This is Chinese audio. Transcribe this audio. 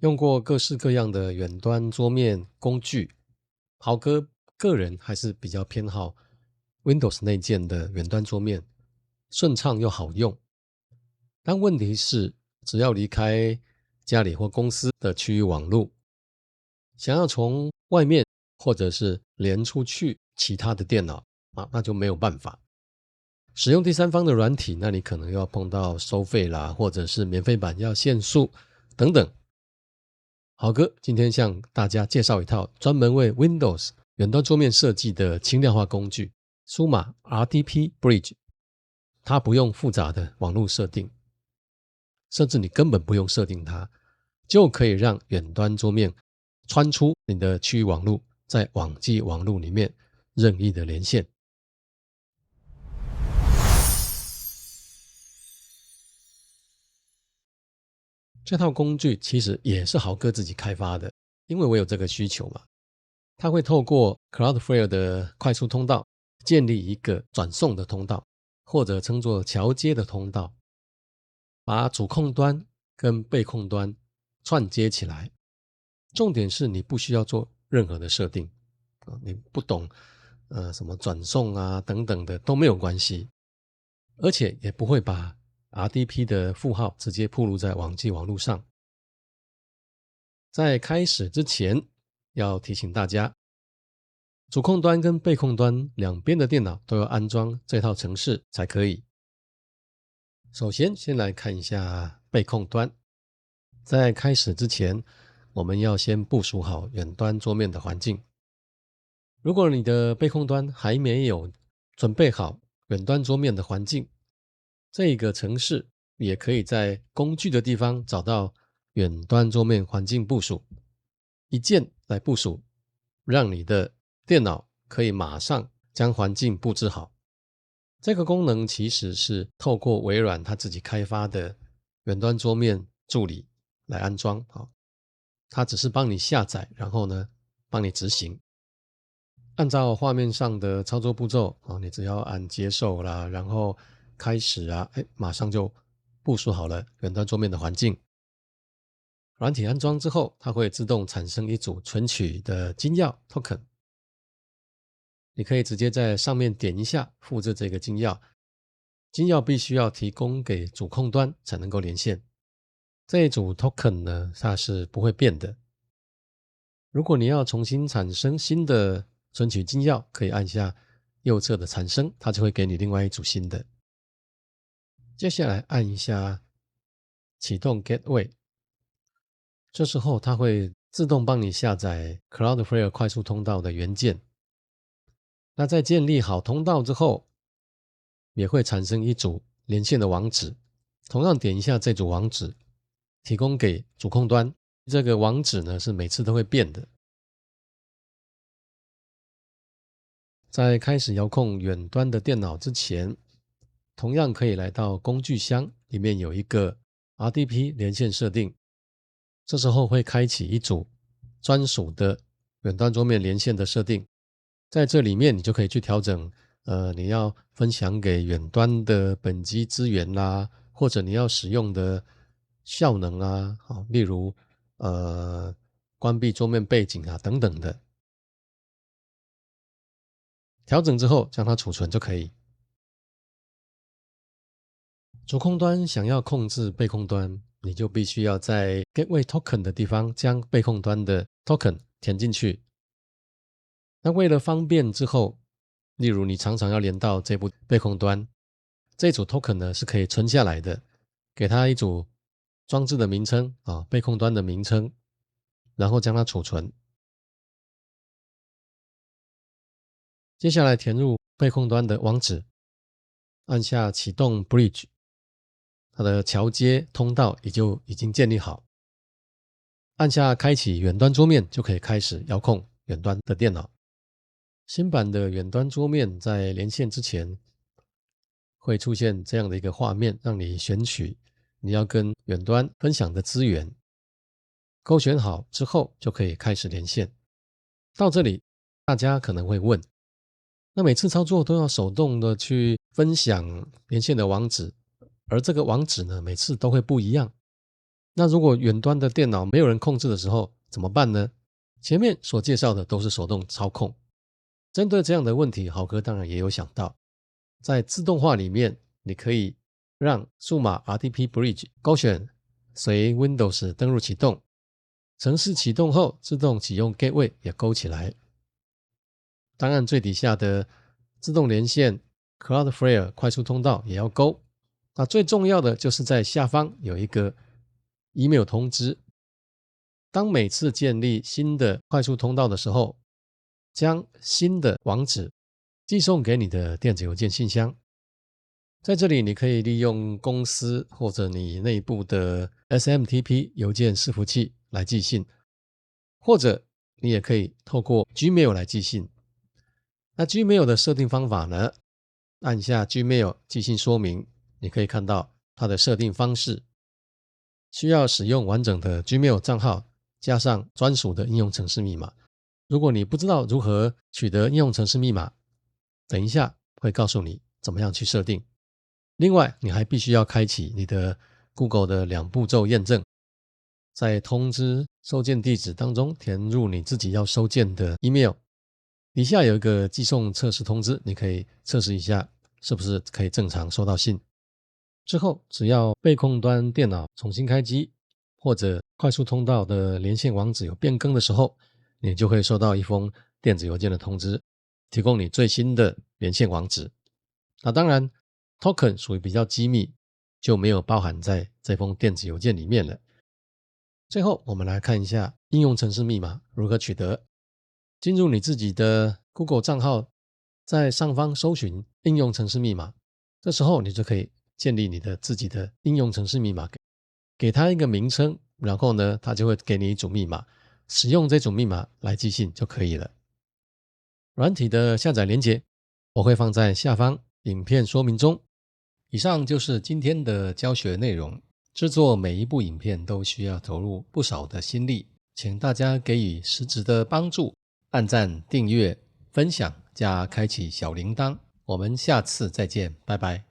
用过各式各样的远端桌面工具，豪哥个人还是比较偏好 Windows 内建的远端桌面，顺畅又好用。但问题是，只要离开家里或公司的区域网络，想要从外面或者是连出去其他的电脑那就没有办法。使用第三方的软体，那你可能要碰到收费啦，或者是免费版要限速等等。好哥今天向大家介绍一套专门为 Windows 远端桌面设计的轻量化工具——苏玛 RDP Bridge。它不用复杂的网络设定，甚至你根本不用设定它，就可以让远端桌面穿出你的区域网络，在网际网络里面任意的连线。这套工具其实也是豪哥自己开发的，因为我有这个需求嘛。它会透过 Cloudflare 的快速通道建立一个转送的通道，或者称作桥接的通道，把主控端跟被控端串接起来。重点是你不需要做任何的设定，你不懂什么转送等等的都没有关系，而且也不会把 RDP 的负号直接暴露在网际网络上。在开始之前，要提醒大家，主控端跟被控端两边的电脑都要安装这套程式才可以。首先，先来看一下被控端。在开始之前，我们要先部署好远端桌面的环境。如果你的被控端还没有准备好远端桌面的环境，这个程式也可以在工具的地方找到远端桌面环境部署，一键来部署，让你的电脑可以马上将环境布置好。这个功能其实是透过微软它自己开发的远端桌面助理来安装，它只是帮你下载，然后呢帮你执行。按照画面上的操作步骤你只要按接受啦，然后开始马上就部署好了远端桌面的环境。软体安装之后，它会自动产生一组存取的金钥 token， 你可以直接在上面点一下复制这个金钥，金钥必须要提供给主控端才能够连线。这一组 token 呢，它是不会变的。如果你要重新产生新的存取金钥，可以按下右侧的产生，它就会给你另外一组新的。接下来按一下启动 Gateway， 这时候它会自动帮你下载 Cloudflare 快速通道的元件。那在建立好通道之后，也会产生一组连线的网址，同样点一下这组网址，提供给主控端。这个网址呢是每次都会变的。在开始遥控远端的电脑之前，同样可以来到工具箱，里面有一个 RDP 连线设定，这时候会开启一组专属的远端桌面连线的设定。在这里面你就可以去调整你要分享给远端的本机资源啦，或者你要使用的效能例如关闭桌面背景等等的。调整之后将它储存就可以。主控端想要控制被控端，你就必须要在 Gateway Token 的地方将被控端的 Token 填进去。那为了方便之后，例如你常常要连到这部被控端，这组 Token 呢是可以存下来的，给它一组装置的名称被控端的名称，然后将它储存。接下来填入被控端的网址，按下启动 Bridge， 它的桥接通道也就已经建立好。按下开启远端桌面，就可以开始遥控远端的电脑。新版的远端桌面在连线之前会出现这样的一个画面，让你选取你要跟远端分享的资源。勾选好之后就可以开始连线。到这里大家可能会问，那每次操作都要手动的去分享连线的网址，而这个网址呢每次都会不一样，那如果远端的电脑没有人控制的时候怎么办呢？前面所介绍的都是手动操控，针对这样的问题，豪哥当然也有想到，在自动化里面，你可以让数码 RTP Bridge 勾选随 Windows 登录启动，程式启动后自动启用 Gateway 也勾起来。当然最底下的自动连线 Cloudflare 快速通道也要勾。那最重要的就是在下方有一个 email 通知，当每次建立新的快速通道的时候，将新的网址寄送给你的电子邮件信箱。在这里你可以利用公司或者你内部的 SMTP 邮件伺服器来寄信，或者你也可以透过 Gmail 来寄信。那 Gmail 的设定方法呢，按下 Gmail 寄信说明，你可以看到它的设定方式，需要使用完整的 Gmail 账号加上专属的应用程式密码。如果你不知道如何取得应用程式密码，等一下会告诉你怎么样去设定。另外，你还必须要开启你的 Google 的2步骤验证，在通知收件地址当中填入你自己要收件的 email， 底下有一个寄送测试通知，你可以测试一下是不是可以正常收到信。之后只要被控端电脑重新开机，或者快速通道的连线网址有变更的时候，你就会收到一封电子邮件的通知，提供你最新的连线网址。那当然 token 属于比较机密，就没有包含在这封电子邮件里面了。最后我们来看一下应用程式密码如何取得。进入你自己的 Google 账号，在上方搜寻应用程式密码，这时候你就可以建立你的自己的应用程式密码，给它一个名称，然后呢，它就会给你一组密码，使用这组密码来寄信就可以了。软体的下载连结我会放在下方影片说明中。以上就是今天的教学内容。制作每一部影片都需要投入不少的心力，请大家给予实质的帮助，按赞、订阅、分享加开启小铃铛。我们下次再见，拜拜。